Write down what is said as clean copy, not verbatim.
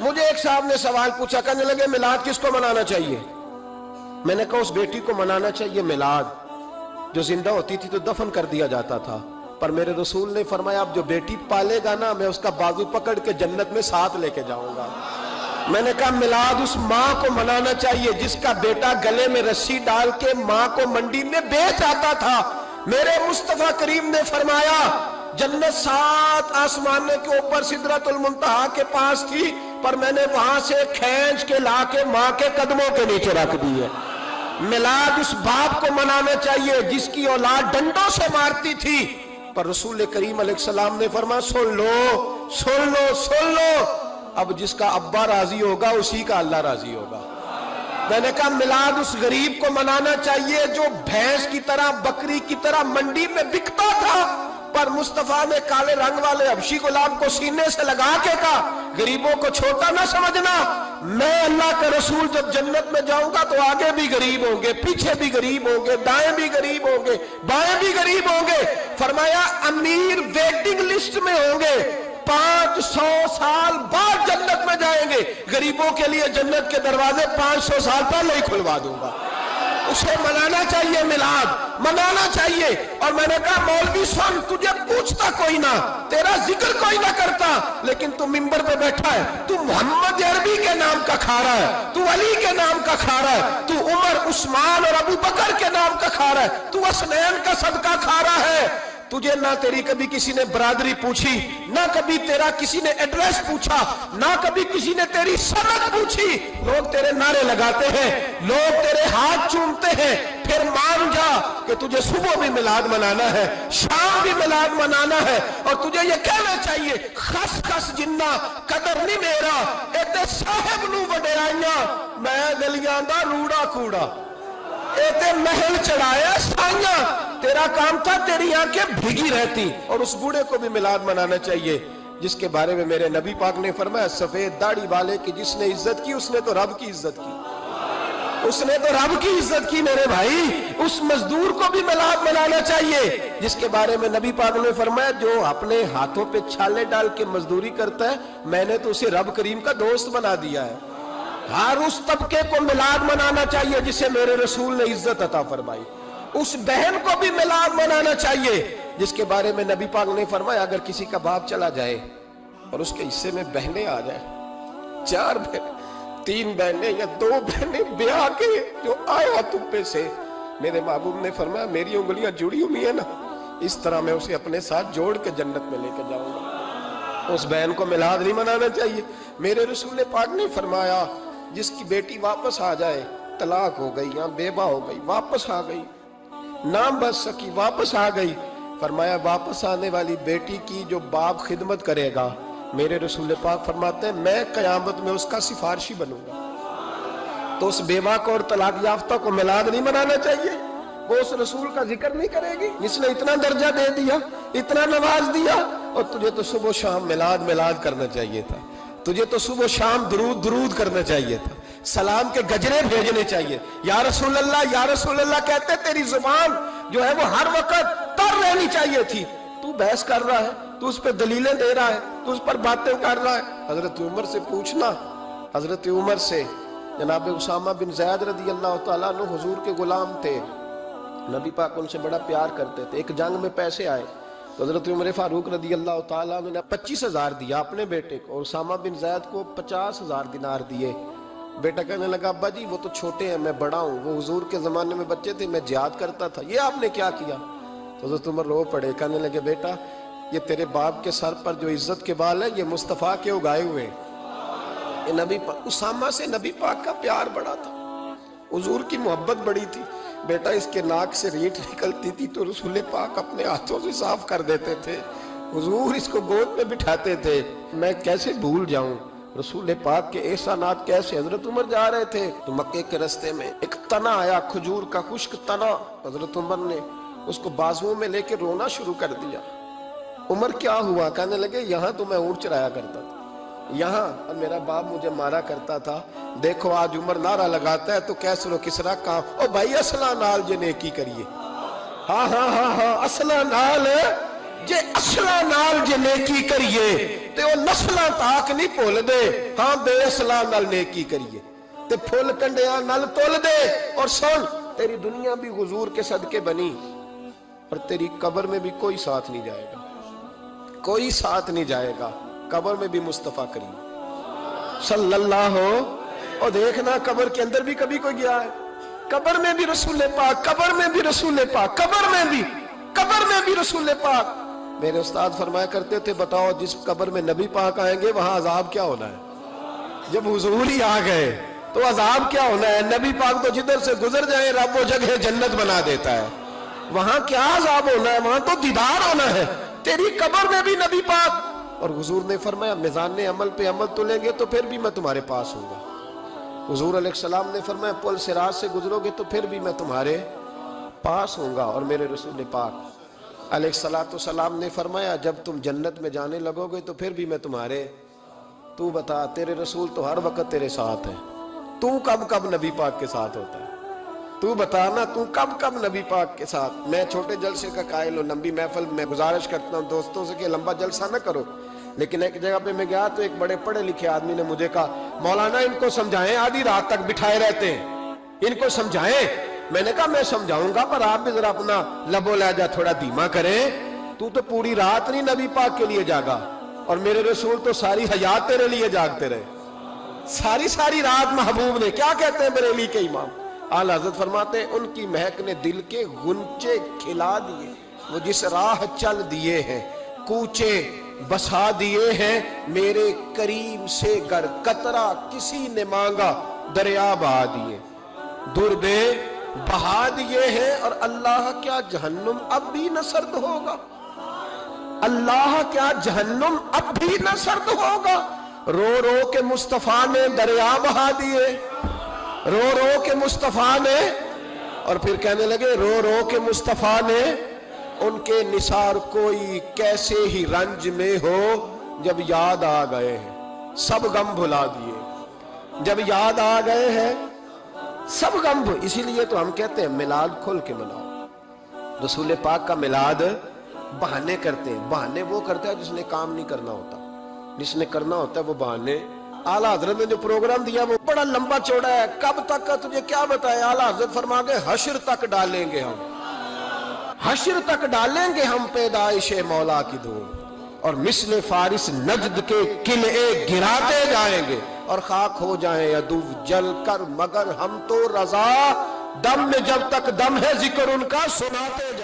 مجھے ایک صاحب نے سوال پوچھا، کہنے لگے میلاد کس کو منانا چاہیے؟ میں نے کہا اس بیٹی کو منانا چاہیے میلاد جو زندہ ہوتی تھی تو دفن کر دیا جاتا تھا، پر میرے رسول نے فرمایا اب جو بیٹی پالے گا نا میں اس کا بازو پکڑ کے جنت میں ساتھ لے کے جاؤں گا۔ میں نے کہا میلاد اس ماں کو منانا چاہیے جس کا بیٹا گلے میں رسی ڈال کے ماں کو منڈی میں بیچ آتا تھا۔ میرے مصطفیٰ کریم نے فرمایا جنت 7 آسمانے کے اوپر سدرۃ المنتہا کے پاس تھی، پر میں نے وہاں سے کھینچ کے لا کے ماں کے قدموں کے نیچے رکھ دی ہے۔ میلاد اس باپ کو منانا چاہیے جس کی اولاد ڈنڈوں سے مارتی تھی، پر رسول کریم علیہ السلام نے فرمایا سن لو سن لو سن لو، اب جس کا ابا راضی ہوگا اسی کا اللہ راضی ہوگا۔ میں نے کہا میلاد اس غریب کو منانا چاہیے جو بھینس کی طرح بکری کی طرح منڈی میں بکتا تھا، پر مصطفیٰ نے کالے رنگ والے حبشی غلام کو سینے سے لگا کے کہا غریبوں کو چھوٹا نہ سمجھنا، میں اللہ کا رسول جب جنت میں جاؤں گا تو آگے بھی غریب ہوں گے، پیچھے بھی غریب ہوں گے، دائیں بھی غریب ہوں گے، بائیں بھی غریب ہوں گے۔ فرمایا امیر ویٹنگ لسٹ میں ہوں گے، 500 سال بعد جنت میں جائیں گے، غریبوں کے لیے جنت کے دروازے 500 سال پہلے ہی کھلوا دوں گا۔ اسے منانا چاہیے، میلاد منانا چاہیے۔ اور میں نے کہا مولوی سن تجھے پوچھتا کوئی نہ، تیرا ذکر کوئی نہ کرتا، لیکن تو منبر پہ بیٹھا ہے، تو محمد عربی کے نام کا کھا رہا ہے، تو علی کے نام کا کھا رہا ہے، تو عمر عثمان اور ابو بکر کے نام کا کھا رہا ہے، تو اسنین کا صدقہ کھا رہا ہے۔ تجھے نہ تیری کبھی کسی نے برادری پوچھی، نہ کبھی تیرا کسی نے ایڈریس پوچھا، نہ کبھی کسی نے تیری سند پوچھی، لوگ تیرے نعرے لگاتے ہیں، لوگ تیرے ہاتھ چومتے ہیں۔ پھر مان جا کہ تجھے صبح بھی میلاد منانا ہے، شام بھی میلاد منانا ہے، اور تجھے یہ کہنا چاہیے خس خس جنہ قدر نہیں میرا ایتے صاحب نو وڈیائیاں میں گلیاں دا روڑا کوڑا، ایتے محل چڑھایا سائیاں، تیرا کام تھا تیری آنکھیں بھیگی رہتی۔ اور اس بوڑھے کو بھی میلاد منانا چاہیے جس کے بارے میں میرے نبی پاک نے فرمایا سفید داڑھی والے کی جس نے عزت کی اس نے تو رب کی عزت کی، اس نے تو رب کی عزت کی میرے بھائی۔ اس مزدور کو بھی میلاد منانا چاہیے جس کے بارے میں نبی پاک نے فرمایا جو اپنے ہاتھوں پہ چھالے ڈال کے مزدوری کرتا ہے میں نے تو اسے رب کریم کا دوست بنا دیا ہے۔ ہر اس طبقے کو میلاد منانا چاہیے جسے میرے رسول نے عزت عطا فرمائی۔ اس بہن کو بھی میلاد منانا چاہیے جس کے بارے میں نبی پاک نے فرمایا اگر کسی کا باپ چلا جائے اور اس کے حصے میں بہنیں آ جائیں، 4 بہنیں، 3 بہنیں یا 2 بہنیں بیاہ کے جو آیا تم پہ سے، میرے محبوب نے فرمایا میری انگلیاں جڑی ہوئی ہیں نا اس طرح میں اسے اپنے ساتھ جوڑ کے جنت میں لے کے جاؤں گا۔ اس بہن کو میلاد نہیں منانا چاہیے۔ میرے رسول پاک نے فرمایا جس کی بیٹی واپس آ جائے، طلاق ہو گئی یا بیوہ ہو گئی، واپس آ گئی، نام بچ سکی واپس آ گئی، فرمایا واپس آنے والی بیٹی کی جو باپ خدمت کرے گا میرے رسول پاک فرماتے ہیں میں قیامت میں اس کا سفارشی بنوں گا۔ تو اس بیوہ کو اور طلاق یافتہ کو میلاد نہیں منانا چاہیے، وہ اس رسول کا ذکر نہیں کرے گی جس نے اتنا درجہ دے دیا، اتنا نواز دیا، اور تجھے تو صبح و شام میلاد کرنا چاہیے تھا، تجھے تو صبح و شام درود کرنا چاہیے تھا، سلام کے گجرے بھیجنے چاہیے، یا رسول اللہ کہتے تیری زبان جو ہے وہ ہر وقت تر رہنی چاہیے تھی، تو بحث کر رہا ہے، تو اس پہ دلیلیں دے رہا ہے، تو اس پر باتیں کر رہا ہے۔ حضرت عمر سے پوچھنا، حضرت عمر سے، جناب اسامہ بن زید رضی اللہ تعالیٰ عنہ حضور کے غلام تھے، نبی پاک ان سے بڑا پیار کرتے تھے۔ ایک جنگ میں پیسے آئے تو حضرت عمر فاروق رضی اللہ تعالیٰ عنہ نے 25,000 دیا اپنے بیٹے کو، اور اسامہ بن زید کو 50,000 دینار دیے۔ بیٹا کہنے لگا ابا جی وہ تو چھوٹے ہیں میں بڑا ہوں، وہ حضور کے زمانے میں بچے تھے میں جہاد کرتا تھا، یہ آپ نے کیا کیا؟ تو حضرت عمر رو پڑے، کہنے لگے بیٹا یہ تیرے باپ کے سر پر جو عزت کے بال ہے یہ مصطفیٰ کے اگائے ہوئے ہیں۔ یہ نبی پاک، اسامہ سے نبی پاک کا پیار بڑا تھا، حضور کی محبت بڑی تھی۔ بیٹا اس کے ناک سے ریٹ نکلتی تھی تو رسول پاک اپنے ہاتھوں سے صاف کر دیتے تھے، حضور اس کو گود میں بٹھاتے تھے، میں کیسے بھول جاؤں رسول پاک کے احسانات کیسے۔ حضرت عمر جا رہے تھے تو مکے کے رستے میں ایک تنا آیا، کھجور کا خشک تنا، حضرت عمر نے اس کو بازوؤں میں لے کے رونا شروع کر دیا۔ عمر کیا ہوا؟ کہنے لگے یہاں تو میں اونٹ چرایا کرتا تھا، یہاں میرا باپ مجھے مارا کرتا تھا، دیکھو آج عمر نعرہ لگاتا ہے تو کیسر و کسرا کام، او بھائی اصلہ نال جے نیکی کریے، ہاں اصلہ نال جے اصلہ نال جے نیکی کریے، تے وہ نسلاں تاک نہیں بھول دے ہاں بے اسلام نال نیکی کریے تے پھل کنڈیاں نال تول دے. اور سن تیری دنیا بھی حضور کے صدقے بنی اور تیری قبر میں بھی کوئی ساتھ نہیں جائے گا, کوئی ساتھ نہیں جائے گا. قبر میں بھی مصطفیٰ کریم صلی اللہ ہو. اور دیکھنا قبر کے اندر بھی کبھی کوئی گیا ہے؟ قبر میں بھی رسول پاک, قبر میں بھی رسول پاک, قبر میں بھی رسول پاک. میرے استاد فرمایا کرتے تھے بتاؤ جس قبر میں نبی پاک آئیں گے وہاں عذاب کیا ہونا ہے؟ جب حضور ہی آ گئے تو عذاب کیا ہونا ہے؟ نبی پاک تو جدھر سے گزر جائیں رب وہ جگہ جنت بنا دیتا ہے. وہاں کیا عذاب ہونا ہے؟ وہاں تو دیدار ہونا ہے. تیری قبر میں بھی نبی پاک. اور حضور نے فرمایا میزان عمل پہ عمل تولیں گے تو پھر بھی میں تمہارے پاس ہوں گا. حضور علیہ السلام نے فرمایا پل صراط سے گزرو گے تو پھر بھی میں تمہارے پاس ہوں گا. اور میرے رسول پاک علیہ السلام نے فرمایا جب تم جنت میں جانے لگو گے تو پھر بھی میں تمہارے. تو بتا تیرے رسول تو ہر وقت تیرے ساتھ ہے, تو کب کب نبی پاک کے ساتھ ہوتا ہے؟ تو بتانا تو کب کب نبی پاک کے ساتھ؟ میں چھوٹے جلسے کا قائل ہوں, لمبی محفل میں گزارش کرتا ہوں دوستوں سے کہ لمبا جلسہ نہ کرو. لیکن ایک جگہ پہ میں گیا تو ایک بڑے پڑھے لکھے آدمی نے مجھے کہا مولانا ان کو سمجھائیں, آدھی رات تک بٹھائے رہتے ہیں, ان کو سمجھائیں. میں نے کہا میں سمجھاؤں گا پر آپ بھی ذرا اپنا لب و لہجہ تھوڑا دھیما کریں. تو پوری رات نہیں نبی پاک کے لیے جاگا اور میرے رسول تو ساری حیات تیرے لیے جاگتے رہے, ساری رات محبوب نے. کیا کہتے ہیں بریلی کے امام اعلیٰ حضرت فرماتے ہیں ان کی مہک نے دل کے غنچے کھلا دیے, وہ جس راہ چل دیے ہیں کوچے بسا دیے ہیں, میرے کریم سے گر قطرہ کسی نے مانگا دریا بہا دیے, دردے بہا دیے ہیں. اور اللہ کیا جہنم اب بھی نہ سرد ہوگا؟ اللہ کیا جہنم اب بھی نہ سرد ہوگا؟ رو رو کے مصطفیٰ نے دریا بہا دیے, رو رو کے مصطفیٰ نے. اور پھر کہنے لگے رو رو کے مصطفیٰ نے ان کے نثار کوئی کیسے ہی رنج میں ہو جب یاد آ گئے ہیں سب غم بھلا دیے, جب یاد آ گئے ہیں سب غم. اسی لیے تو ہم کہتے ہیں میلاد کھل کے مناؤ. رسول پاک کا میلاد بہانے کرتے ہیں, بہانے وہ کرتا ہے جس نے کام نہیں کرنا ہوتا, جس نے کرنا ہوتا ہے وہ بہانے. اعلیٰ حضرت نے جو پروگرام دیا وہ بڑا لمبا چوڑا ہے, کب تک کا تجھے کیا بتائے. اعلیٰ حضرت فرما گئے حشر تک ڈالیں گے ہم, حشر تک ڈالیں گے ہم پیدائش مولا کی دھوم, اور مثل فارس نجد کے قلعے گراتے جائیں گے اور خاک ہو جائیں عدو جل کر, مگر ہم تو رضا دم میں جب تک دم ہے ذکر ان کا سناتے جائیں.